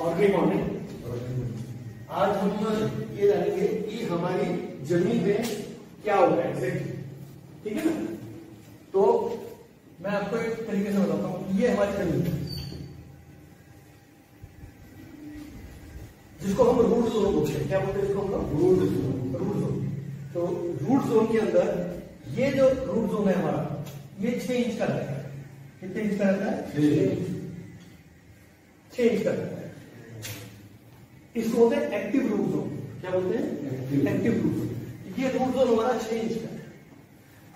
Organic morning. आज हम ये जानेंगे कि हमारी जमीन में क्या होगा एग्जैक्टली, ठीक है ना। तो मैं आपको एक तरीके से बताता हूं, ये हमारी जमीन है जिसको हम रूट जोन बोलते हैं। क्या बोलते हैं इसको हम लोग? Root zone. तो रूट जोन के अंदर ये जो रूट जोन है हमारा, ये 6 इंच का रहता है। कितने इंच का रहता है? 6 इंच का रहता है। इसको बोलते हैं एक्टिव रूट जोन। क्या बोलते हैं? Active root zone. ये रूट जोन हमारा 6 इंच का है।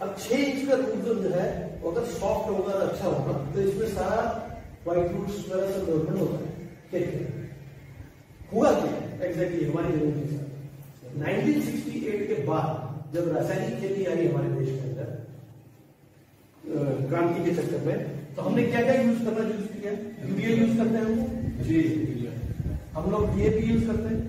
अब 6 इंच का रूट जोन जो है अगर सॉफ्ट होगा, अच्छा होगा, तो इसमें सारा व्हाइट रूट्स वगैरह सब डेवलपमेंट होता है। क्या हुआ क्या एग्जैक्टली हमारी जमीन के साथ 1968 के बाद जब रासायनिक खेती आई हमारे देश के अंदर क्रांति के चक्कर में, तो हमने क्या क्या यूज करना यूज किया? यूरिया यूज करते हैं हम लोग डीएपी यूज करते हैं,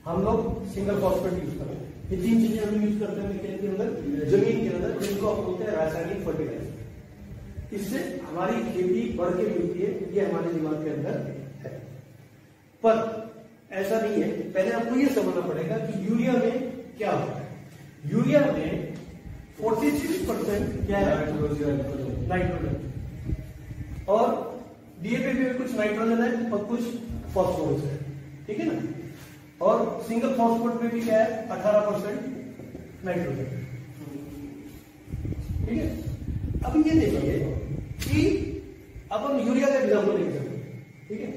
हम लोग सिंगल फॉस्फेट यूज करते हैं। ये 3 चीजें हम यूज करते हैं खेत के अंदर, जमीन के अंदर, जिनको आप बोलते हैं रासायनिक फर्टिलाइजर। इससे हमारी खेती बढ़ के मिलती है, ये हमारे दिमाग के अंदर है। पर ऐसा नहीं है। पहले आपको ये समझना पड़ेगा कि यूरिया में क्या होता है। यूरिया में 46% क्या है? नाइट्रोजन। और डीएपी में कुछ नाइट्रोजन है और कुछ फॉस्फोरस है, ठीक है ना। और सिंगल फॉस्फेट में भी क्या है? 18% नाइट्रोजन, ठीक है। अब ये देखिए कि अब हम यूरिया का एग्जाम्पल लेंगे, ठीक है।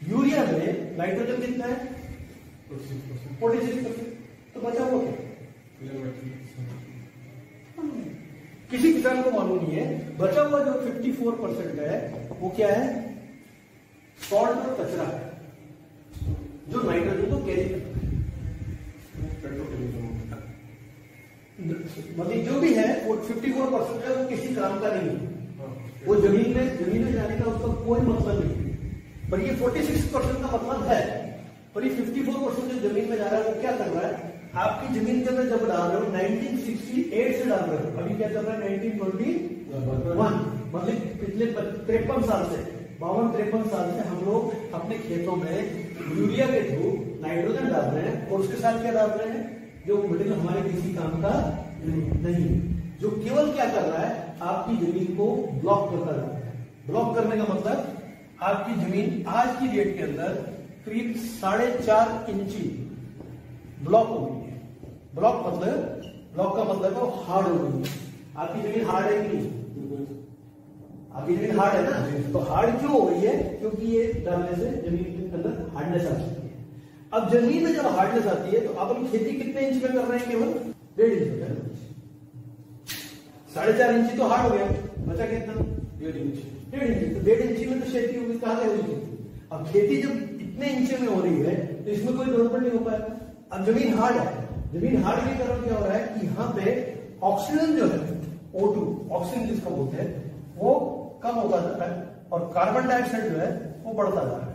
यूरिया में नाइट्रोजन कितना है? 46%। तो बचा हुआ क्या? किसी किसान को मालूम नहीं है। बचा हुआ जो 54% है वो क्या है? सॉल्ट और कचरा है जो नाइट्रोजन को कैरी करता है। मतलब जो भी है वो 54% है, वो किसी काम का नहीं है। वो जमीन में जाने का उसका कोई मतलब नहीं है। पर ये 46% का मतलब है। पर ये 54% जो जमीन में जा रहा है वो क्या कर रहा है? आपकी जमीन के अंदर जब डाल रहे हो 1968 से डाल रहे हो, अभी क्या चल रहा है? 1921। मतलब पिछले 53 साल से, 52-53 साल से हम लोग अपने खेतों में यूरिया के थ्रू नाइट्रोजन डाल रहे हैं। और उसके साथ क्या डाल रहे हैं? जो मटेरियल हमारे किसी काम का नहीं, जो केवल क्या कर रहा है? आपकी जमीन को ब्लॉक करता जा रहा है। ब्लॉक करने का मतलब आपकी जमीन आज की डेट के अंदर करीब 4.5 इंची ब्लॉक हो गई है। ब्लॉक का मतलब है हार्ड हो गई है। आपकी जमीन हार्ड है कि नहीं? आपकी जमीन हार्ड है ना। तो हार्ड क्यों हो गई है? क्योंकि ये डालने से जमीन के अंदर हार्डनेस आ सकती है। अब जमीन में जब हार्डनेस आती है तो अपन खेती कितने इंच में कर रहे हैं? केवल 1.5 इंच में। 4.5 इंची तो हार्ड हो गया, बचा कितना? 1.5 इंच। 1.5 इंची में तो खेती होगी, कहां से होगी? अब खेती जब इतने इंच में हो रही है तो इसमें कोई डेवलपमेंट नहीं हो पाएगा। अब जमीन हार्ड है। जमीन हार्ड के कारण क्या हो रहा है कि यहाँ पे ऑक्सीजन जो है O2 ऑक्सीजन जिसको बोलते हैं वो कम होता जा रहा है और कार्बन डाइऑक्साइड जो है वो बढ़ता जा रहा है।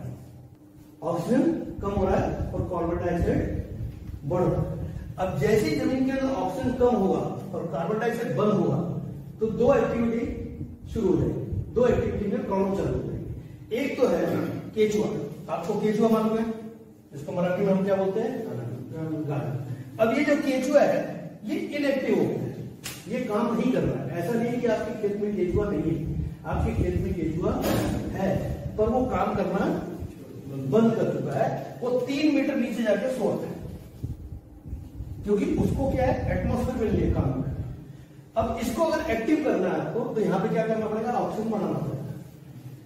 ऑक्सीजन कम हो रहा है और कार्बन डाइऑक्साइड बढ़ रहा है। अब जैसे ही जमीन के अंदर ऑक्सीजन कम होगा और कार्बन डाइऑक्साइड बंद होगा तो 2 एक्टिविटी शुरू हो जाएगी। 2 एक्टिविटी में प्रॉब्लम चालू हो जाएगी। एक तो है केचुआ। आपको केचुआ मालूम है? इसको मराठी में हम क्या बोलते हैं? गाय। अब ये जो केचुआ है ये इनएक्टिव हो गया है, ये काम नहीं कर रहा है। ऐसा नहीं है कि आपके खेत में केचुआ नहीं है, आपके खेत में केचुआ है, पर वो काम करना बंद कर चुका है। वो 3 मीटर नीचे जाके सोता है, क्योंकि उसको क्या है? एटमॉस्फेयर में लिए काम करना। अब इसको अगर एक्टिव करना है आपको तो यहां पे क्या करना पड़ेगा? ऑक्सीजन बढ़ाना पड़ेगा।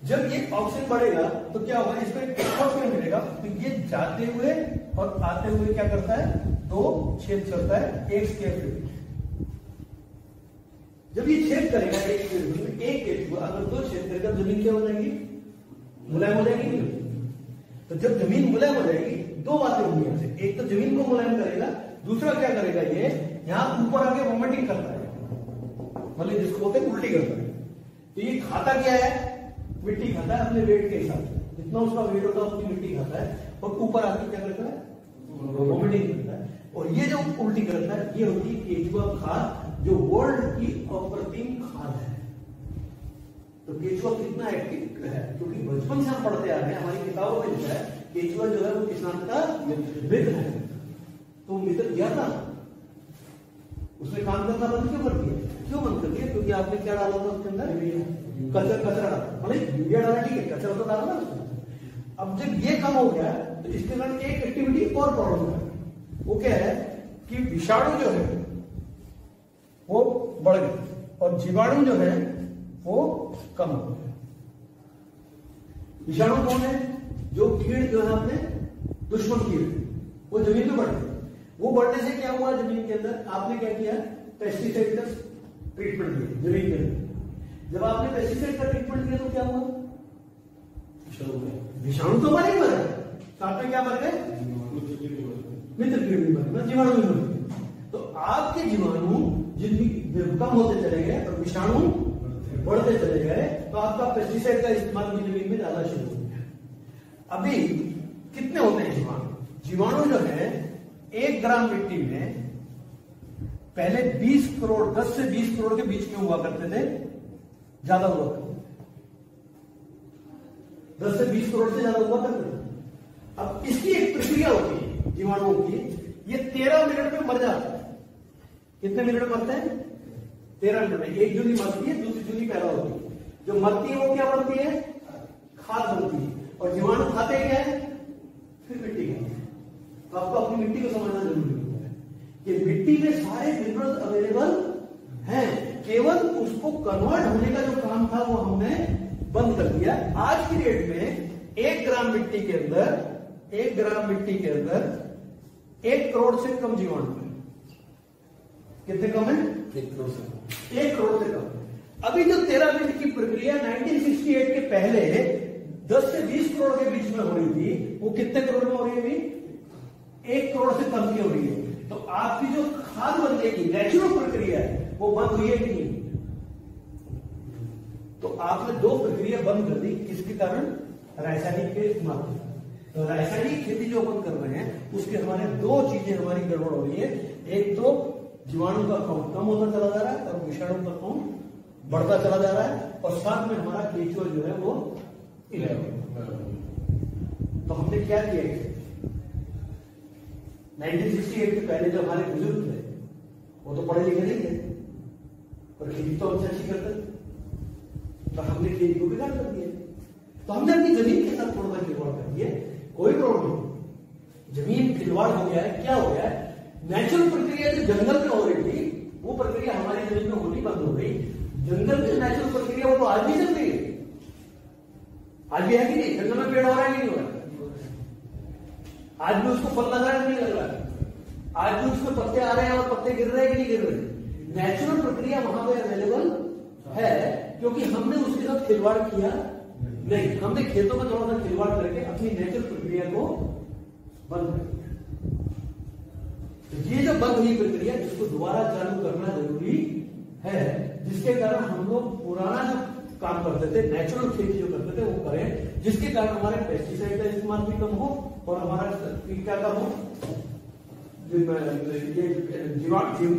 जब ये ऑक्सीजन बढ़ेगा तो क्या होगा? इसको एटमॉस्फेयर मिलेगा, तो ये जाते हुए और आते हुए क्या करता है? 2 छेद करता है 1 स्क्वायर फीट। जब ये छेद करेगा 1 स्क्वायर फीट में, एक केचुआ अगर 2 छेद करेगा, जमीन क्या हो जाएगी? मुलायम हो जाएगी। तो जब जमीन मुलायम हो जाएगी, 2 बातें होंगी यहाँ से। एक तो जमीन को मुलायम करेगा, दूसरा क्या करेगा? ये यहां ऊपर आके वोमिटिंग करता है, मतलब जिसको बोलते हैं उल्टी करता है। तो ये खाता क्या है? मिट्टी खाता है अपने वेट के हिसाब से। जितना उसका वेट होता है उतनी मिट्टी खाता है और ऊपर आके क्या करता है? वोमिटिंग करता है। और ये जो उल्टी करता है ये होती है केचुआ खाद, जो वर्ल्ड की अप्रतिम खाद है। तो केचुआ कितना एक्टिव? मित्र है, क्योंकि बचपन से हम पढ़ते आ रहे हैं, हमारी किताबों में जो है केचुआ जो है वो किस नाम का मित्र है। तो मित्र गया था, उसने काम करना बंद क्यों कर दिया? क्यों बंद कर दिया? क्योंकि आपने क्या डाला था उसके अंदर? कचरा डाला, मतलब यूरिया डाला, ठीक है, कचरा तो डाला ना उसमें। अब जब ये कम हो गया तो इसके कारण एक एक्टिविटी और प्रॉब्लम है, वो क्या है कि विषाणु जो है वो बढ़ गए और जीवाणु जो है वो कम हो गए। विषाणु कौन है? जो कीड़ जो है अपने दुश्मन कीड़, वो जमीन में बढ़ गए। वो बढ़ने से क्या हुआ जमीन के अंदर? आपने क्या किया? पेस्टिसाइड का ट्रीटमेंट दिया जमीन के अंदर। जब आपने पेस्टिसाइड का ट्रीटमेंट दिया तो क्या हुआ? विषाणु तो मर ही मर गए, साथ में क्या मर गए? मित्र कीड़ भी मर गए, जीवाणु भी मर गए। तो आपके जीवाणु जितनी कम होते चले गए और विषाणु बढ़ते चले गए, तो आपका पेस्टिसाइड का इस्तेमाल भी जमीन में ज्यादा शुरू हो गया। अभी कितने होते हैं जीवाणु? जीवाणु जो है 1 ग्राम मिट्टी में पहले 20 करोड़ 10 से 20 करोड़ के बीच में हुआ करते थे, ज्यादा हुआ करते थे, 10 से 20 करोड़ से ज्यादा हुआ करते थे। अब इसकी एक प्रक्रिया होती है जीवाणुओं की, ये 13 मिनट में मर जाता है। कितने मिनट में मरते हैं? 13 मिनट में। एक जूनी मरती है, दूसरी जूनी पैदा होती है। जो मरती है वो क्या बनती है? खाद बनती है। और जीवाणु खाते क्या है? फिर मिट्टी खाते हैं। तो आपको अपनी मिट्टी को समझना जरूरी है कि मिट्टी में सारे मिनरल्स अवेलेबल हैं, केवल उसको कन्वर्ट होने का जो काम था वो हमने बंद कर दिया। आज की डेट में 1 ग्राम मिट्टी के अंदर 1 करोड़ से कम जीवाणु है। कितने कम है? 1 करोड़ से कम। अभी जो 13 मिनट की प्रक्रिया 1968 के पहले 10 से 20 करोड़ के बीच में हो रही थी, वो कितने करोड़ में हो रही है अभी? 1 करोड़ से कम की हो रही है। तो आपकी जो खाद बनने की नेचुरल प्रक्रिया है वो बंद हुई है कि नहीं? तो आपने 2 प्रक्रिया बंद कर दी, किसके कारण? रासायनिक के इस्तेमाल के। तो रासायनिक खेती जो अपन कर रहे हैं उसके हमारे 2 चीजें हमारी गड़बड़ हो रही है। एक तो जीवाणु का काउंट कम होता चला जा रहा है और विषाणु का काउंट बढ़ता चला जा रहा है, और साथ में हमारा केचुआ जो है वो 11। तो हमने क्या किया? 1968 के पहले जो हमारे बुजुर्ग थे वो तो पढ़े लिखे नहीं थे, पर खेती तो हमसे अच्छी करते थे, तो हमने खेती को बिगाड़ कर दिया। तो हमने अपनी जमीन के साथ थोड़ा खिलवाड़ कर दिया। कोई प्रॉब्लम नहीं, जमीन खिलवाड़ हो गया है। क्या हो गया है? नेचुरल प्रक्रिया जो जंगल में हो रही थी वो प्रक्रिया हमारी जमीन में होनी बंद हो गई। जंगल में नेचुरल प्रक्रिया वो तो आज भी चल रही है, आज भी है कि नहीं? जंगल में पेड़ हो रहा है कि नहीं हो रहा? आज भी उसको फल लग रहा है कि नहीं लग रहा है? आज भी उसमें पत्ते आ रहे हैं और पत्ते गिर रहे हैं कि नहीं गिर रहे? नेचुरल प्रक्रिया वहां पर अवेलेबल है, क्योंकि हमने उसके साथ खिलवाड़ किया नहीं। हमने खेतों में थोड़ा सा खिलवाड़ करके अपनी नेचुरल प्रक्रिया को बंद कर दिया। ये जो बंद हुई प्रक्रिया, इसको दोबारा चालू करना जरूरी है, जिसके कारण हम लोग पुराना जो काम करते थे, नेचुरल खेती जो करते थे वो करें, जिसके कारण हमारे पेस्टिसाइड का इस्तेमाल भी कम हो और हमारा क्या कम हो?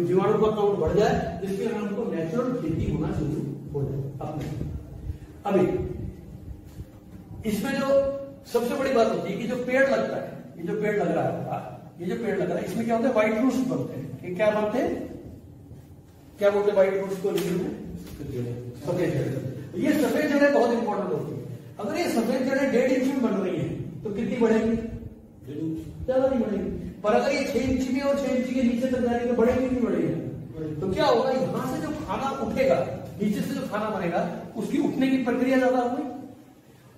जीवाणु का काउंट बढ़ जाए, जिसके कारण हमको नेचुरल खेती होना शुरू हो जाए अपने। अभी इसमें जो सबसे बड़ी बात होती है कि जो पेड़ लगता है, ये जो पेड़ लग रहा है, ये जो पेड़ लग रहा है, इसमें क्या होता है? व्हाइट रूट्स बनते हैं। ये क्या बनते हैं? क्या बोलते हैं व्हाइट रूट्स को इंग्लिश में? सफेद जड़ें। ये सफेद जड़ें बहुत इंपॉर्टेंट होती है। अगर ये सफेद जड़ें 1.5 इंच में बन रही है तो कितनी बढ़ेगी? ज्यादा नहीं बढ़ेगी। पर अगर ये 6 इंच की और 6 इंच के नीचे तक जाएगी तो बढ़ेगी नहीं बढ़ेगी? तो क्या होगा? यहां से जो खाना उठेगा, नीचे से जो खाना बनेगा, उसकी उठने की प्रक्रिया ज्यादा होगी।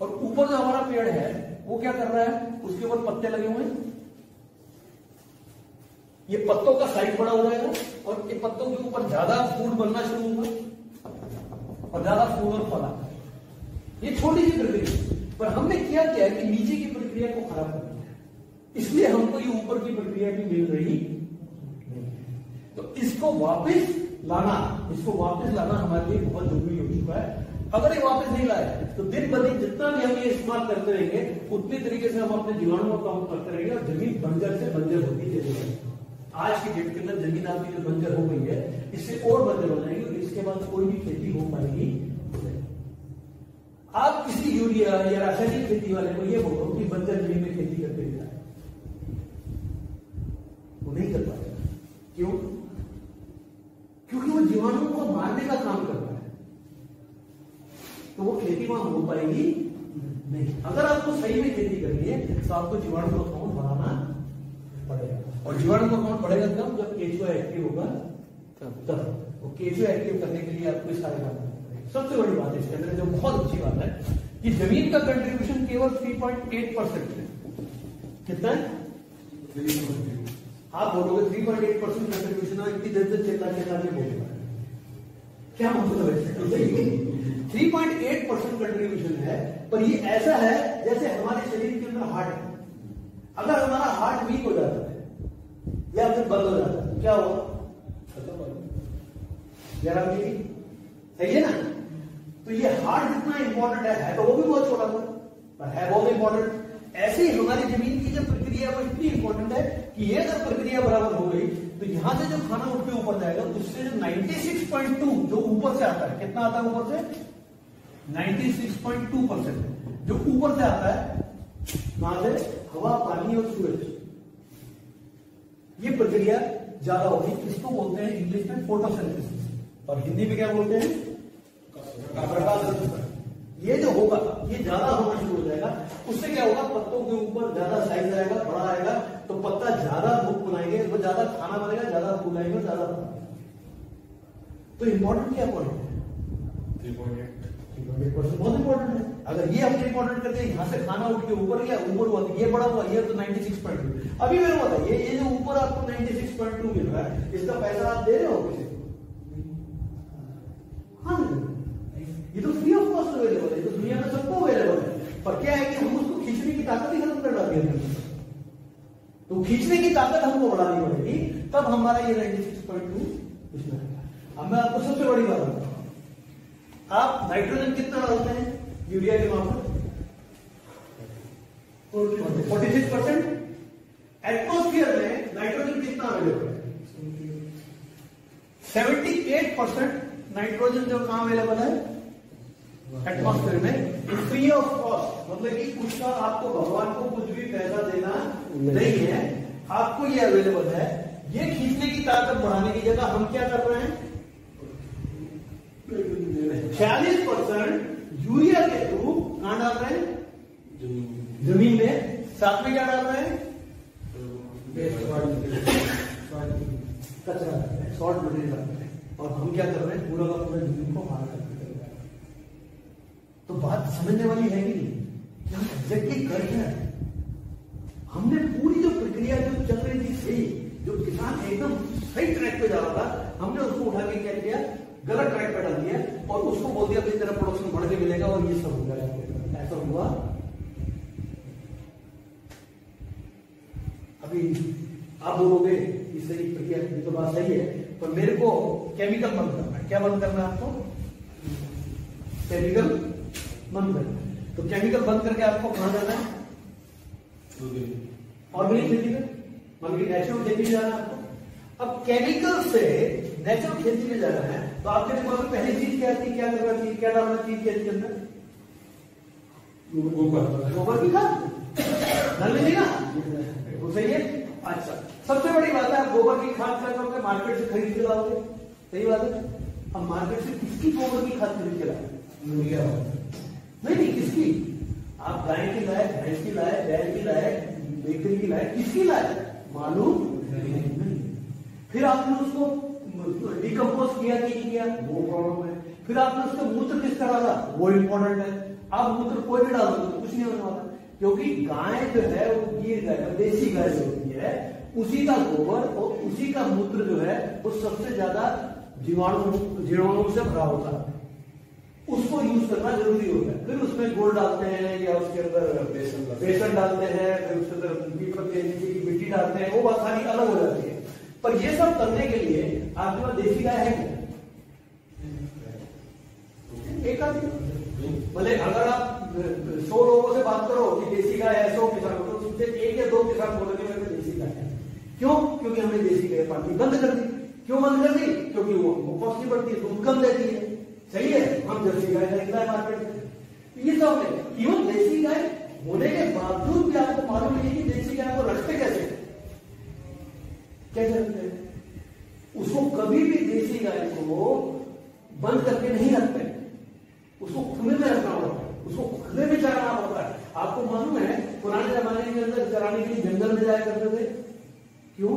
और ऊपर जो हमारा पेड़ है वो क्या कर रहा है? उसके ऊपर पत्ते लगे हुए हैं, ये पत्तों का साइज बड़ा हो जाएगा और ये पत्तों के ऊपर ज्यादा फूड बनना शुरू होगा और ज्यादा फूड और फल आता है। ये छोटी सी प्रक्रिया, पर हमने क्या किया है कि नीचे की प्रक्रिया को खराब कर दिया, इसलिए हमको ये ऊपर की प्रक्रिया भी मिल रही नहीं। तो इसको वापस लाना हमारे लिए बहुत जरूरी हो चुका है। अगर ये वापस नहीं लाए तो दिन ब दिन जितना भी हम ये इस्तेमाल करते रहेंगे उतनी तरीके से हम अपने जीवाणुओं का काम करते रहेंगे और जमीन बंजर से बंजर होती चलेगी। आज की डेट के अंदर जमीन आपकी जो बंजर हो गई है, इससे और बंजर हो जाएगी और इसके बाद कोई भी खेती हो पाएगी। आप किसी यूरिया या रासायनिक खेती वाले को ये बोलो कि बंजर जमीन में खेती करके दिखाए, वो नहीं कर पाएगा। क्यों? क्योंकि वो जीवाणुओं को मारने का काम करता है, तो वो खेती वहां हो पाएगी नहीं। अगर आपको सही में खेती करनी है तो आपको जीवाणु का काउंट बढ़ाना पड़ेगा, और जीवाणु का काउंट बढ़ेगा कब? जब केचुआ एक्टिव होगा तब। केचुआ एक्टिव करने के लिए आपको सारे काम करना पड़ेगा। सबसे बड़ी बात इसके अंदर जो बहुत अच्छी बात है कि जमीन का कंट्रीब्यूशन केवल 3.8% है। कितना है? आप बोलोगे 3.8% कंट्रीब्यूशन है, इतनी देर से चेता के बोलेगा, क्या मतलब है? 3.8% कंट्रीब्यूशन है, पर ये ऐसा है जैसे हमारे शरीर के अंदर हार्ट है। अगर हमारा हार्ट वीक हो जाता है या फिर बंद हो जाता है, क्या होगा? सही है ना? तो ये हार्ट जितना इंपॉर्टेंट है तो वो भी बहुत छोटा था, पर है बहुत इंपॉर्टेंट। ऐसे ही हमारी जमीन की जो प्रक्रिया वो इतनी इंपॉर्टेंट है कि ये अगर प्रक्रिया बराबर हो गई तो यहां से जो खाना उठ के ऊपर जाएगा उससे जो 96.2 जो ऊपर से आता है, कितना आता है ऊपर से? 96.2% जो ऊपर से आता है, कहां से? हवा, पानी और सूरज। ये प्रक्रिया ज्यादा होगी, इसको बोलते हैं इंग्लिश में फोटोसिंथेसिस, और हिंदी में क्या बोलते हैं? प्रकाश संश्लेषण। ये जो होगा ये ज्यादा होना शुरू हो जाएगा, उससे क्या होगा? पत्तों के ऊपर ज्यादा साइज आएगा, बड़ा आएगा, तो पत्ता ज्यादा धूप बनाएंगे, वो ज्यादा खाना बनेगा, ज्यादा फूल आएंगे, ज्यादा। तो इंपॉर्टेंट क्या पॉइंट है? 3.8% बहुत इंपॉर्टेंट है। अगर ये हम इंपॉर्टेंट करते हैं, यहां से खाना उठ के ऊपर गया, ऊपर हुआ, ये बड़ा हुआ, ये तो 96.2। अभी मेरे को बताइए, ये जो ऊपर आपको 96.2 मिल रहा है, इसका पैसा आप दे रहे हो किसी को? हाँ, ये तो फ्री ऑफ कॉस्ट अवेलेबल है, तो दुनिया में सबको अवेलेबल है। पर क्या है कि हम उसको खींचने की ताकत ही खत्म कर डाली है, तो खींचने की ताकत हमको बढ़ानी पड़ेगी, तब हमारा ये 96.2 इसमें है। अब मैं आपको सबसे बड़ी बात बताऊं, आप नाइट्रोजन कितना डालते हैं यूरिया के मामले? 46%। एटमॉस्फेयर में नाइट्रोजन कितना अवेलेबल है? 78% नाइट्रोजन जो कहां अवेलेबल है? एटमॉस्फेयर में, फ्री ऑफ कॉस्ट। मतलब कि उसका आपको भगवान को कुछ भी पैसा देना नहीं है, आपको ये अवेलेबल है। ये खींचने की ताकत बढ़ाने की जगह हम क्या कर रहे हैं? 40% यूरिया के थ्रू कहां डाल रहे हैं? जमीन में। साथ में क्या डाल रहे हैं? कचरा, सॉल्ट मटेरियल डाल रहे हैं। और हम क्या कर रहे हैं? पूरा का पूरा जमीन को हार करते हैं। तो बात समझने वाली है कि नहीं कि हम एग्जैक्टली कर क्या है? हमने पूरी जो प्रक्रिया जो चल रही थी सही, जो किसान एकदम सही ट्रैक पे जा रहा था, हमने उसको उठा के क्या किया? गलत ट्रैक पे डाल दिया और उसको बोल दिया अपनी तरह प्रोडक्शन बढ़ के मिलेगा और ये सब हो गया। ऐसा हुआ? अभी आप बोलोगे कि सही प्रक्रिया, ये तो बात सही है, पर मेरे को केमिकल बंद करना है। क्या बंद करना है आपको? केमिकल बंद करना है। तो केमिकल बंद करके आपको कहां जाना है? ऑर्गेनिक खेती में, मतलब नेचुरल खेती में जाना है आपको। अब केमिकल से नेचुरल खेती में जाना है तो आपके दिमाग में पहली चीज क्या थी? क्या करना चाहिए? क्या डालना चाहिए खेती के अंदर? गोबर की खाद डालनी चाहिए ना, वो सही है। अच्छा, सबसे बड़ी बात है, आप गोबर की खाद क्या करोगे? मार्केट से खरीद के लाओगे, सही बात है। अब मार्केट से किसकी गोबर की खाद खरीद के लाओगे? नहीं, किसकी? आप गाय की लाए, भैंस की लाए, बैल की लाए, बेकरी की लाए, किसकी लाए? मालूम नहीं। फिर आपने उसको डिकम्पोज किया कि नहीं किया, वो प्रॉब्लम है। फिर आपने उसका मूत्र किसका डाला, वो इंपॉर्टेंट है। आप मूत्र कोई भी डाल दो तो कुछ नहीं होने वाला, क्योंकि गाय जो है वो गिर गाय, देसी गाय जो होती है, उसी का गोबर और उसी का मूत्र जो है वो सबसे ज्यादा जीवाणुओं से भरा होता है। उसको यूज करना जरूरी होता है। फिर उसमें गुड़ डालते हैं या उसके अंदर बेसन डालते हैं, फिर उसके अंदर मिट्टी डालते हैं, वो बात सारी अलग हो जाती है। पर ये सब करने के लिए आपके पास देसी गाय है क्या? एक आदमी, भले अगर आप 100 लोगों से बात करो कि देसी गाय है, 100 किसान तो उससे 1 या 2 किसान बोलेंगे मेरे को देसी गाय है। क्यों? क्योंकि हमने देसी गाय पालनी बंद कर दी। क्यों बंद कर दी? क्योंकि वो कॉस्टली पड़ती है, दूध कम देती है। सही है, हम जर्सी गाय खरीदना है मार्केट में। ये सब है। इवन देसी गाय होने के बावजूद भी आपको मालूम नहीं कि देसी गाय को रखते कैसे, कैसे रखते हैं? उसको कभी भी देसी गाय को बंद करके नहीं रखते, उसको खुले में रखना होता है, उसको खुले में चराना होता है। आपको मालूम है पुराने जमाने के अंदर चराने के लिए जंगल में जाया करते थे, क्यों?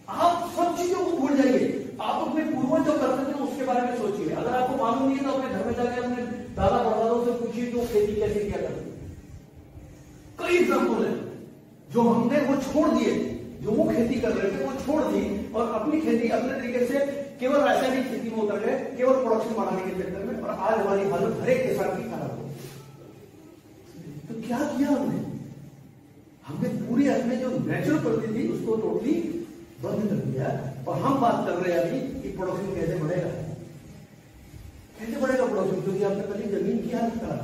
आप सब चीजों को भूल जाइए, आप अपने पूर्वज जो करते थे उसके बारे में सोचिए। अगर आपको मालूम नहीं है तो अपने घर में जाकर अपने दादा परदादों से पूछिए कि वो खेती कैसे किया करते। कई एग्जाम्पल है जो हमने वो छोड़ दिए, जो वो खेती कर रहे थे वो छोड़ दी और अपनी खेती अपने तरीके से केवल रासायनिक खेती में उतर गए, केवल प्रोडक्शन बढ़ाने के चक्कर में, और आज हमारी हालत हर एक किसान की खराब हो। तो क्या किया हमने? हमने पूरी अपने जो नेचुरल प्रकृति थी उसको टोटली बंद कर दिया, और हम बात कर रहे हैं अभी कि प्रोडक्शन कैसे बढ़ेगा, कैसे बढ़ेगा प्रोडक्शन, क्योंकि आपने पहले जमीन की हालत खराब।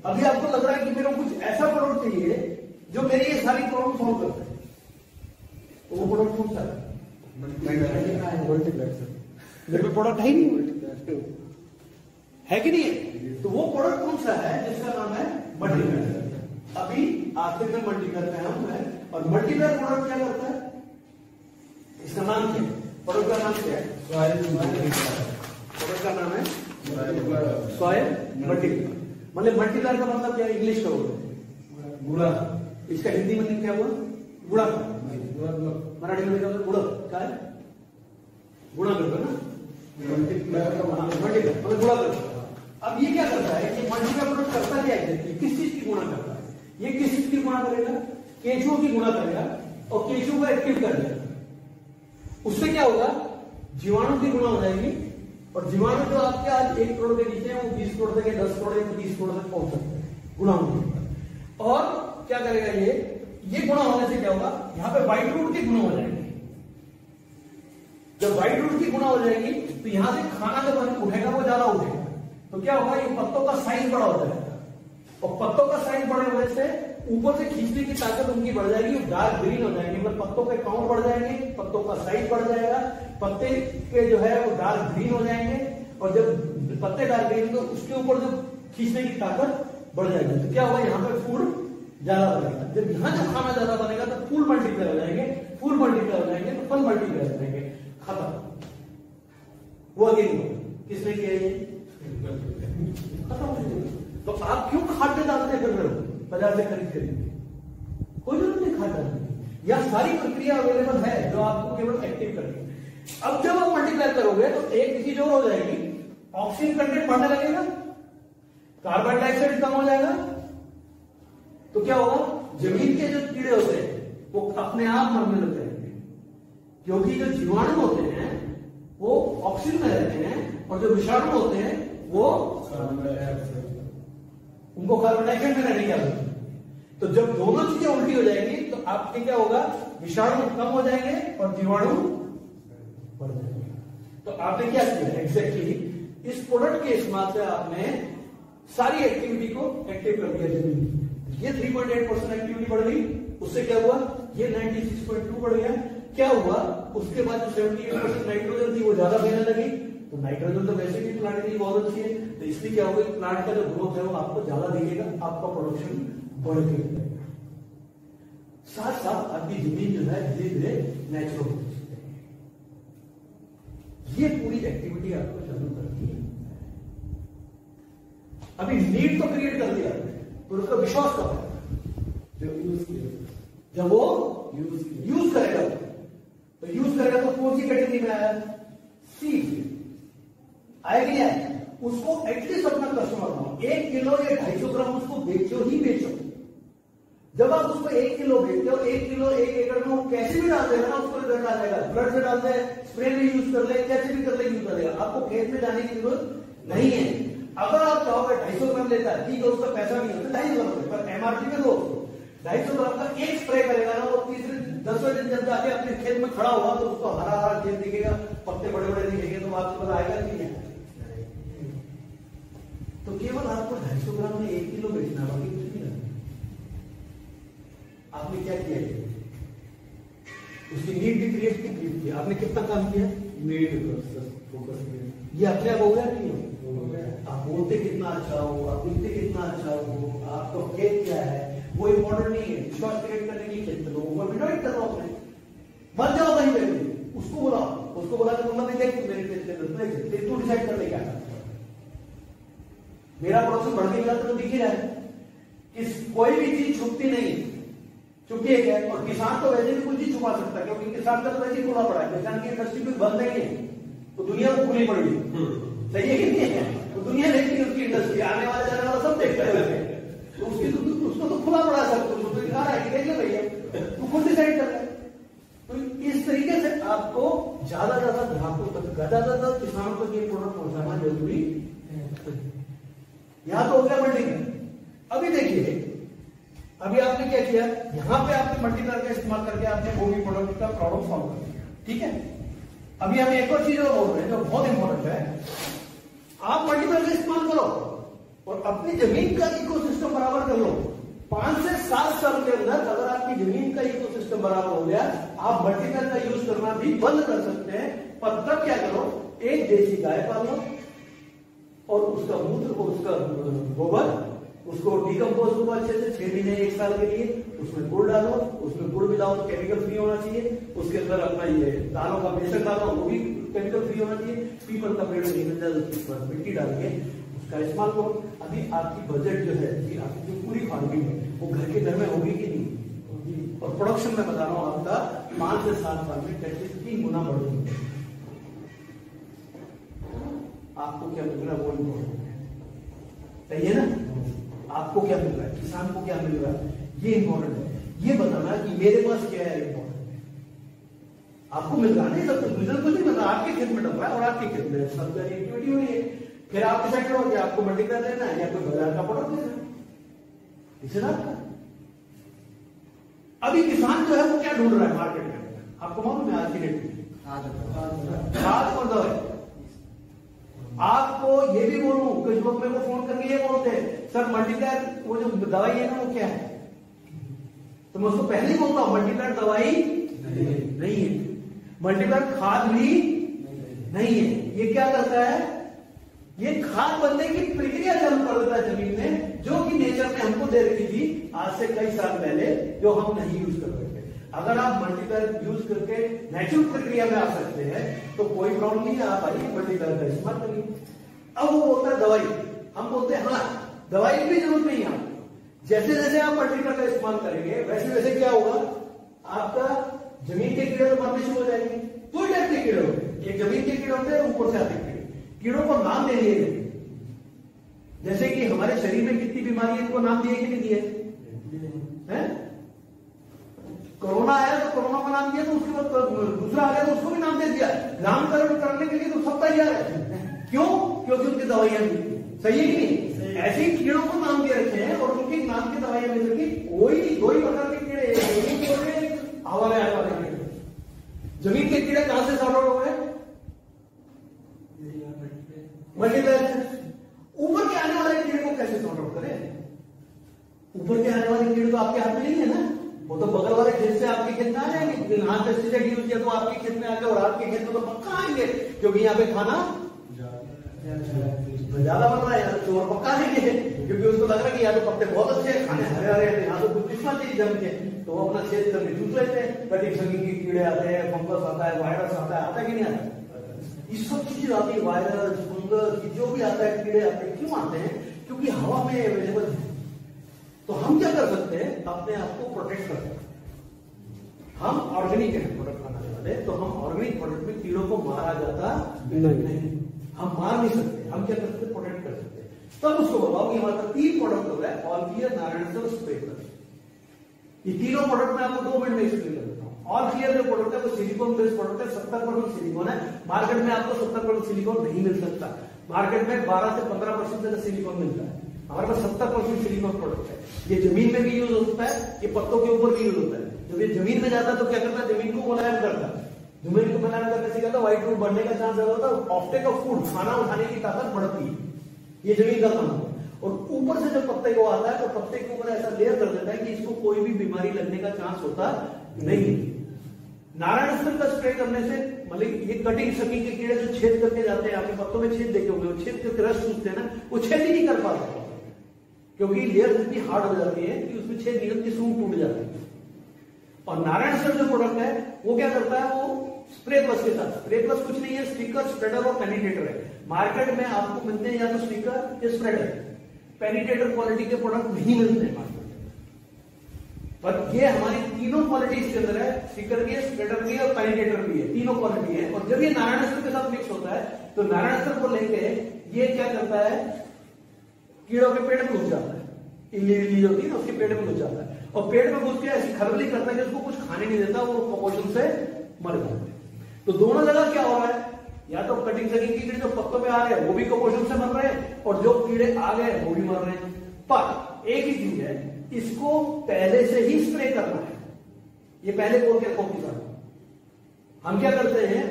अभी आपको लग रहा है कि मेरे को कुछ ऐसा प्रोडक्ट चाहिए जो मेरी ये सारी प्रॉब्लम सॉल्व करता है, तो वो प्रोडक्ट कौन सा है? मल्टीप्लेक्स मेरे पे प्रोडक्ट है नहीं, है कि नहीं है? तो वो प्रोडक्ट कौन सा है जिसका नाम है मल्टीप्लेक्स। अभी आखिर में मल्टीप्लेक्स है हम है, और मल्टीप्लेक्स प्रोडक्ट क्या करता है? इसका नाम क्या है? प्रोडक्ट का नाम क्या है? प्रोडक्ट का नाम है सॉइल मल्टीप्लेक्स। मतलब मल्टीप्लायर का मतलब क्या है? इंग्लिश का बोलो गुड़ा, इसका हिंदी मतलब क्या हुआ? गुड़ा। मराठी में क्या गुड़ा क्या है? गुणा करता है ना, मल्टीप्लायर मतलब गुणा करता है। अब ये क्या करता है कि मल्टीप्लायर प्रोडक्ट करता क्या है? किस चीज की गुणा करता है? ये किस चीज की गुणा करेगा? केंचुओं की गुणा करेगा, और केंचुओं को एक्टिव कर देगा। उससे क्या होगा? जीवाणु की गुणा हो जाएगी, और जीवाणु जो आपके आज 1 करोड़ के नीचे है वो 20 करोड़ तक, 10 करोड़ या 30 करोड़ तक पहुंच सकते हैं गुणा होने पर। और क्या करेगा ये गुणा होने से क्या होगा? यहाँ पे व्हाइट रूट की गुणा हो जाएगी। जब व्हाइट रूट की गुणा हो जाएगी तो यहां से खाना जब उठेगा वो ज्यादा उठेगा, तो क्या होगा? ये पत्तों का साइज बड़ा हो जाएगा, और पत्तों का साइज बड़े होने से ऊपर से खींचने की ताकत उनकी बढ़ जाएगी, डार्क ग्रीन हो जाएंगे, मतलब पत्तों के काउंट बढ़ जाएंगे, पत्तों का साइज बढ़ जाएगा, पत्ते के जो है वो डार्क ग्रीन हो जाएंगे, और जब पत्ते डार्क ग्रीन तो उसके ऊपर जो खींचने की ताकत बढ़ जाएगी। तो क्या होगा? यहाँ पे फूड ज्यादा बनेगा। जब यहाँ जो खाना ज्यादा बनेगा तो फूल मल्टीप्लाई हो जाएंगे, फूल मल्टीप्लाई हो जाएंगे तो फल मल्टीप्लाई हो जाएंगे, खत्म। वो अगेन किसने किया ये? खत्म। तो आप क्यों खाद्य डालते कर रहे हो बाजार से खरीद खरीद? कोई जरूरत नहीं खाद डालने की, यह सारी प्रक्रिया अवेलेबल है जो आपको केवल एक्टिव करनी है। अब जब आप मल्टीप्लाई करोगे तो एक चीज और हो जाएगी, ऑक्सीजन कंटेंट बढ़ने लगेगा, कार्बन डाइऑक्साइड कम हो जाएगा, तो क्या होगा? जमीन के जो कीड़े होते हैं वो अपने आप मरने लग जाएंगे, क्योंकि जो जीवाणु होते हैं वो ऑक्सीजन में रहते हैं, और जो विषाणु होते हैं वो उनको कार्बन डाइऑक्साइड में रहने की आदत है। तो जब दोनों चीजें उल्टी हो जाएंगी तो आपके क्या होगा? विषाणु कम हो जाएंगे और जीवाणु बढ़ जाएंगे। तो आपने क्या किया? एग्जैक्टली इस प्रोडक्ट के इस्तेमाल से आपने सारी एक्टिविटी को एक्टिव कर दिया जमीन की। ये 3.8% एक्टिविटी बढ़ गई, उससे क्या हुआ? ये 96.2 बढ़ गया। क्या हुआ? उसके बाद जो 78% नाइट्रोजन थी वो ज्यादा देने लगी, तो नाइट्रोजन तो वैसे भी प्लांट के लिए बहुत अच्छी है, तो इसलिए क्या होगा? प्लांट का जो ग्रोथ है वो आपको ज्यादा दिखेगा, आपका प्रोडक्शन बढ़ के जाएगा। साथ साथ आपकी जमीन जो है धीरे धीरे नेचुरल हो जाएगी। ये पूरी एक्टिविटी आपको चालू करनी है। अभी नीड तो क्रिएट कर दिया, तो उसका विश्वास कब है? जब वो यूज करेगा, तो यूज करेगा तो कौन सी कैटेगरी में आया? सी आया कि नहीं आया? उसको एटलीस्ट अपना कस्टमर बनाओ। 1 किलो या 250 ग्राम उसको बेचो ही बेचो। जब आप उसको 1 किलो बेचते हो, 1 किलो 1 एकड़ में वो कैसे भी डालते हैं ना, उसको रिजल्ट आ जाएगा। फ्लड से डालते हैं, स्प्रे में यूज कर ले, कैसे भी कर ले, यूज करेगा। आपको खेत में जाने की जरूरत नहीं है। अगर आप चाहोगे 250 ग्राम लेता है, ठीक है, उसका पैसा नहीं होता 250 ग्राम, पर एमआरपी में दो 250 ग्राम का एक स्प्रे करेगा ना, वो तीसरे 10वें दिन जब जाके अपने खेत में खड़ा होगा तो उसको हरा हरा खेत दिखेगा, पत्ते बड़े बड़े दिखेंगे, तो आपको पता आएगा कि नहीं। तो केवल आपको 250 ग्राम में 1 किलो बेचना, बाकी कुछ नहीं करना। आपने क्या किया? उसकी नीड भी क्रिएट की। आपने कितना काम किया? नीड फोकस किया। ये अपने आप हो गया नहीं? आप बोलते कितना अच्छा हो, आप लिखते कितना अच्छा हो, आपका खेत क्या है वो इम्पोर्टेंट नहीं है। विश्वास क्रिएट करने के लिए खेत पे लोगों को इनवाइट करो, अपने मत जाओ कहीं पे भी, उसको बुला के तुम देख मेरे खेत के अंदर तू डिसाइड कर ले क्या करना। मेरा प्रोडक्शन बढ़ के मिला तो दिख ही रहा है कि कोई भी चीज छुपती नहीं, चुपती है। और किसान तो वैसे भी कुछ चीज छुपा सकता है, क्योंकि किसान का तो वैसे ही खुला पड़ा है। किसान की इंडस्ट्री भी बंद नहीं है तो दुनिया को खुली पड़ी है, सही है कि नहीं है? तो दुनिया देखती है उसकी इंडस्ट्री, आने वाला जाने वाला सब देखता है, तो उसको तो खुला पड़ा सब कुछ, उसको दिखा रहा है कि देखिए भैया तू खुद डिसाइड कर रहा है। तो इस तरीके से आपको ज्यादा ग्राहकों तक, ज्यादा किसानों तक ये प्रोडक्ट पहुंचाना जरूरी है। यहां तो हो गया मंडी का। अभी देखिए, अभी आपने क्या किया, यहां पे आपने मल्टीप्लायर का इस्तेमाल करके आपने वो भी प्रोडक्ट का प्रॉब्लम सॉल्व कर दिया, ठीक है। अभी हम एक और चीज और बोल रहे हैं जो बहुत इंपॉर्टेंट है, आप मल्टीप्लायर का इस्तेमाल करो और अपनी जमीन का इकोसिस्टम बराबर कर लो। 5 से 7 साल के अंदर अगर आपकी जमीन का इकोसिस्टम बराबर हो गया, आप मल्टीप्लायर का यूज करना भी बंद कर सकते हैं। पर तब क्या करो, एक देसी गाय पालो और उसका मूत्र को, उसका गोबर, उसको डिकम्पोज करो अच्छे से 6 महीने 1 साल के लिए, उसमें गुड़ डालो, उसमें गुड़ मिलाओ तो केमिकल फ्री होना चाहिए, उसके अंदर अपना ये दालों का बेसन डालो वो भी केमिकल फ्री होना चाहिए, पीपल का पेड़ मिट्टी डाल के उसका इस्तेमाल करो। अभी आपकी बजट जो है, आपकी जो पूरी फार्मिंग है वो घर के घर में होगी कि नहीं, और प्रोडक्शन में बता रहा हूं आपका 5 से 7 साल में कैसे 3 गुना बढ़ेगी। आपको क्या मिल रहा है वो इम्पोर्टेंट है, सही है ना? आपको क्या मिल रहा है, किसान को क्या मिल रहा है, ये इंपॉर्टेंट है। ये बताना कि मेरे पास क्या है इंपॉर्टेंट है। आपको मिल रहा नहीं, सब कुछ रिजल्ट कुछ नहीं मिल रहा, आपके खेत में डल रहा है और आपके खेत में सब एक्टिविटी हो रही है। फिर आप डिसाइड करो कि आपको मल्टीप्लायर देना है या कोई बाजार का प्रोडक्ट देना है, इसे ना। अभी किसान जो है वो क्या ढूंढ रहा है मार्केट में, आपको मालूम है आज की डेट में खाद और दवाई। आपको ये भी बोलूं, कुछ लोग मेरे को फोन करके ये बोलते हैं सर मल्टीप्लायर वो जो दवाई है ना वो क्या है, तो मैं उसको पहले ही बोलता हूं मल्टीप्लायर दवाई नहीं है, मल्टीप्लायर खाद भी नहीं है। ये क्या करता है, ये खाद बनने की प्रक्रिया चालू कर देता है जमीन में, जो कि नेचर ने हमको दे रखी थी आज से कई साल पहले, जो हम नहीं यूज कर रहे थे। अगर आप मल्टीप्लायर यूज करके नेचुरल प्रक्रिया में आ सकते हैं तो कोई प्रॉब्लम नहीं है, आप आइए मल्टीप्लायर का इस्तेमाल करिए। अब वो बोलता है दवाई, हम बोलते हैं हाँ दवाई की भी जरूरत नहीं है। जैसे जैसे आप मल्टीप्लायर का इस्तेमाल करेंगे वैसे वैसे क्या होगा, आपका जमीन के कीड़े तो मरने शुरू हो जाएंगे। दो टाइप के कीड़े होते हैं, एक जमीन के कीड़े होते हैं, ऊपर से आते कीड़े। कीड़ों को नाम दे दिए गए, जैसे कि हमारे शरीर में कितनी बीमारी है इनको नाम दिए कि नहीं दिए? कोरोना आया तो कोरोना का नाम दिया, तो उसके बाद दूसरा आ गया तो उसको भी नाम दे दिया। नामकरण करने के लिए तो सब तैयार है, क्यों? क्योंकि उनकी दवाइयां भी सही है कि नहीं? ऐसे ही कीड़ों को नाम दे रखे हैं और उनके नाम की दवाइयां मिल रही। कोई दो ही प्रकार के कीड़े, हवा में आने वाले कीड़े। जमीन के कीड़े कहां से सॉर्ट आउट हो गए? मल्टीप्लायर। ऊपर के आने वाले कीड़े को कैसे सॉर्ट आउट करें? ऊपर के आने वाले कीड़े तो आपके हाथ में नहीं है ना, वो तो बगल वाले खेत से आपके खेत में आ जाएंगे। यहाँ पेस्टिसाइड यूज किया तो आपके खेत में आ गए और आपके खेत में तो पक्का आएंगे, क्योंकि यहाँ पे खाना ज्यादा बन रहा है तो और पक्का आएंगे, क्योंकि उसको लग रहा है कि यहाँ तो पत्ते बहुत अच्छे हैं, खाने हरे हरे हैं, यहाँ तो कुछ किस्मत चीज जम के, तो वो अपना खेत में जूझ लेते हैं। कटी संगी के कीड़े आते हैं, फंगस आता है, वायरस आता है कि नहीं आता? ये सब चीज आती है, वायरस फंगस जो भी आता है, कीड़े आते हैं। क्यों आते हैं? क्योंकि हवा में अवेलेबल है। तो हम क्या कर सकते हैं, अपने आप को प्रोटेक्ट कर सकते हैं। हम ऑर्गेनिक प्रोडक्ट बनाने वाले, तो हम ऑर्गेनिक प्रोडक्ट में कीड़ों को मारा जाता नहीं, हम मार नहीं सकते। हम क्या कर सकते हैं, प्रोटेक्ट कर सकते हैं। तब उसको बताओ कि हमारा 3 प्रोडक्ट हो रहा है, ऑल क्लियर, नारायण सर, स्प्रेकर। ये तीनों प्रोडक्ट में आपको 2 मिनट में एक्सप्लेन कर देता हूँ। ऑल क्लियर जो प्रोडक्ट है वो सिलिकॉन बेस्ड प्रोडक्ट है, 70% सिलिकॉन है। मार्केट में आपको 70% सिलिकॉन नहीं मिल सकता, मार्केट में 12 से 15% तक सिलिकॉन मिलता है। हमारे पास 70% सिलिकॉन प्रोडक्ट है। ये जमीन में भी यूज होता है, ये पत्तों के ऊपर भी यूज होता है। जब ये जमीन में जाता है तो क्या करता है, जमीन को मुलायम करता है। जमीन को मुलायम करने से क्या होता है, व्हाइट रूट बढ़ने का चांस ज्यादा होता है, ऑफ्टेक ऑफ फूड, खाना उठाने की ताकत बढ़ती है। ये जमीन का काम है। और ऊपर से जब पत्ते को आता है तो पत्ते के ऊपर ऐसा लेयर कर देता है कि इसको कोई भी बीमारी लगने का चांस होता नहीं। नारायणास्त्र का स्प्रे करने से मतलब ये कटिंग सकी के कीड़े जो छेद करके जाते हैं, आपके पत्तों में छेद देखे होंगे, वो छेद करके रस चूसते हैं ना, वो छेद ही नहीं कर पाते क्योंकि लेयर इतनी हार्ड हो जाती है कि उसमें छेद निकल के सूंड टूट जाती है। और नारायणास्त्र जो प्रोडक्ट है वो क्या करता है, वो स्प्रे प्लस के साथ, स्प्रे प्लस कुछ नहीं है, स्टिकर, स्प्रेडर और पेनिट्रेटर है। मार्केट में आपको मिलते हैं या तो स्टिकर या स्प्रेडर, पेनिट्रेटर क्वालिटी के प्रोडक्ट नहीं मिलते हैं मार्केट में, पर ये हमारी तीनों क्वालिटी इसके अंदर है, स्टिकर भी है, स्प्रेडर भी है और पेनिट्रेटर भी है, तीनों क्वालिटी है। और जब ये नारायणास्त्र के साथ मिक्स होता है तो नारायणास्त्र को लेके ये क्या करता है, कीड़ों के पेट में घुस जाता है, इल्ली होती है ना उसके पेट में घुस जाता है, और पेट में घुस के ऐसी खरबली करता है कि उसको कुछ खाने नहीं देता, वो कुपोषण से मर जाता है। तो दोनों जगह क्या हो रहा है, या तो कटिंग सकिंग कीड़े जो पत्तों पे आ रहे हैं वो भी कुपोषण से मर रहे हैं, और जो कीड़े आ गए वो भी मर रहे हैं। पर एक ही चीज है, इसको पहले से ही स्प्रे करना है। ये पहले बोल के रखो किसान, हम क्या करते हैं,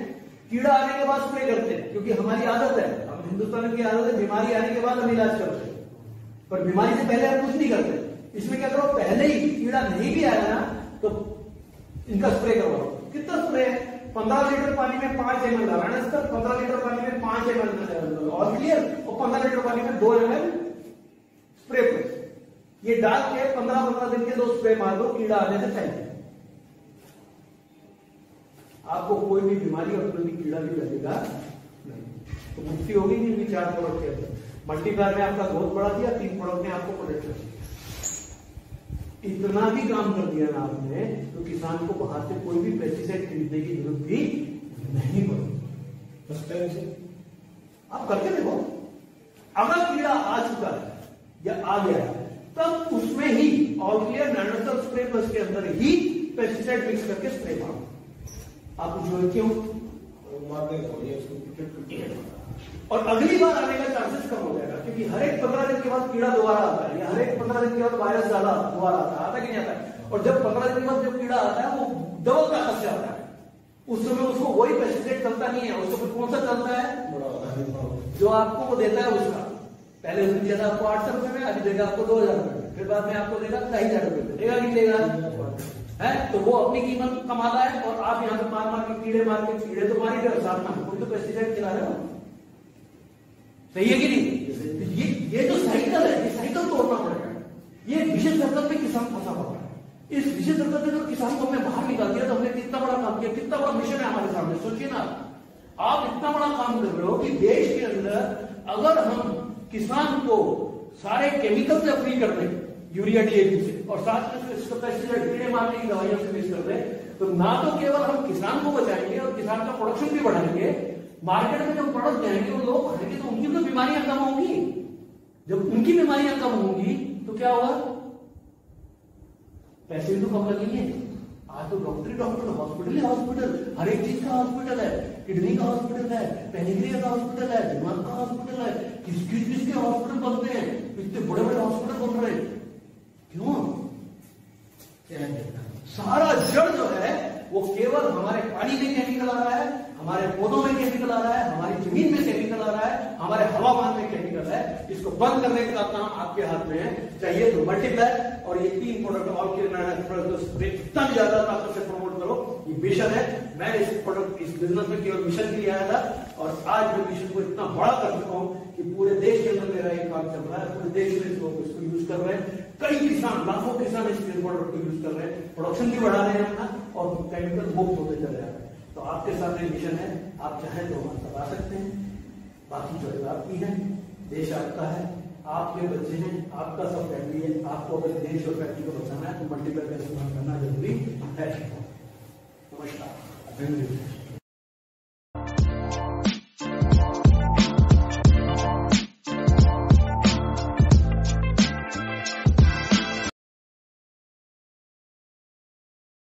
कीड़ा आने के बाद स्प्रे करते हैं क्योंकि हमारी आदत है, हम हिंदुस्तान की आदत है, बीमारी आने के बाद हम इलाज करते हैं, पर बीमारी से पहले हम कुछ नहीं करते। इसमें क्या करो, पहले ही कीड़ा नहीं भी आया ना तो इनका स्प्रे करवाओ। कितना स्प्रे है, 15 लीटर पानी में 5 ml नारायणास्त्र, 15 लीटर पानी में 5 ml ऑल क्लियर, और 15 लीटर पानी में 2 ml स्प्रे प्लस। ये डाल के 15-15 दिन के 2 स्प्रे मार दो, कीड़ा आने से पहले आपको कोई भी बीमारी और कोई भी कीड़ा भी लगेगा नहीं। तो मुक्ति होगी नहीं 4 प्रोडक्ट के अंदर। मल्टीप्लायर में आपका ग्रोथ बढ़ा दिया, 3 प्रोडक्ट ने आपको प्रोटेक्ट कर दिया। इतना भी काम कर दिया ना आपने तो किसान को बाहर से कोई भी पेस्टिसाइड खरीदने की जरूरत भी नहीं पड़ेगी। आप करके देखो, अगर कीड़ा आ चुका है या आ गया है तब उसमें ही all clear Narayanastra spray plus के अंदर ही पेस्टिसाइड मिक्स करके स्प्रे मारो। आप पूछोगे क्यों, और अगली बार आने का चांसेस कम हो जाएगा क्योंकि हर एक 15 दिन के बाद कीड़ा दोबारा आता है, या हर एक 15 दिन के बाद वायरस ज्यादा दोबारा आता है कि नहीं आता है। और जब 15 दिन के बाद जब कीड़ा आता है वो डबल ताकत से आता है, उस समय उसको वही पेस्टिसाइड चलता नहीं है, उसको फिर कौन सा चलता है जो आपको वो देता है उसका। पहले उसने दिया था आपको 800 रुपए में, अभी देगा आपको 2000 रुपए में, फिर बाद में आपको देगा 2000 रुपए में, देगा नहीं देगा है। तो वो अपनी कीमत कमाता है और आप यहाँ पे मार के कीड़े मार के, कीड़े तो मार ही रहे, साथ में कोई तो पेस्टिसाइड खिला रहे हो, सही है कि नहीं। ये जो साइकिल है, ये साइकिल तोड़ना पड़ेगा। ये विशेष सर्कल में किसान फंसा पड़ा है। इस विशेष सर्कल में जो किसान को हमने बाहर निकाल दिया तो हमने कितना बड़ा काम किया, कितना बड़ा मिशन है हमारे सामने। सोचिए ना, आप इतना बड़ा काम कर रहे हो कि देश के अंदर अगर हम किसान को सारे केमिकल से फ्री कर दें, यूरिया डीएपी से, और साथ में पेस्टिसाइड कीड़े मारने की दवाइयों से मिक्स कर दें, तो ना तो केवल हम किसान को बचाएंगे और किसान का प्रोडक्शन भी बढ़ाएंगे, मार्केट में जो प्रोडक्ट जाएंगे वो लोग खाएंगे तो उनकी तो बीमारियां कम होंगी। जब उनकी बीमारियां कम होंगी तो क्या होगा, पैसे भी तो कम लगेंगे। आज तो डॉक्टर हॉस्पिटल ही हॉस्पिटल, हर एक चीज का हॉस्पिटल है, किडनी का हॉस्पिटल है, पेनिक्रिया का हॉस्पिटल है, दिमाग का हॉस्पिटल है, किसके हॉस्पिटल बनते हैं, इतने बड़े बड़े हॉस्पिटल बन रहे हैं। क्यों, सारा जड़ जो है वो केवल हमारे पानी में केमिकल आ रहा है, हमारे पौधों में केमिकल आ रहा है, हमारी जमीन में केमिकल आ रहा है, हमारे हवामान में केमिकल है। इसको बंद करने का काम आपके हाथ में है। चाहिए तो मल्टीप्लायर और ये 3 प्रोडक्ट और जितना भी ज्यादा ताकत से प्रमोट करो, ये मिशन है। मैं इस प्रोडक्ट इस बिजनेस में केवल मिशन के लिए आया था और आज मैं मिशन को इतना बड़ा कर चुका हूं कि पूरे देश के अंदर मेरा ये काम चल रहा है, पूरे देश में लोग इसको यूज कर रहे हैं। कई किसान, लाखों किसान इस प्रोडक्ट को यूज कर रहे हैं, प्रोडक्शन भी बढ़ा रहे हैं अपना और केमिकल मुक्त होते चले जा रहे हैं। तो आपके सामने मिशन है, आप चाहें तो हमारे साथ आ सकते हैं। बाकी जो आपकी है, देश आपका है, आपके बच्चे हैं, आपका सब फैमिली है। आपको अगर देश और फैमिली को बचाना है तो मल्टीप्लायर का इस्तेमाल करना जरूरी है। नमस्कार।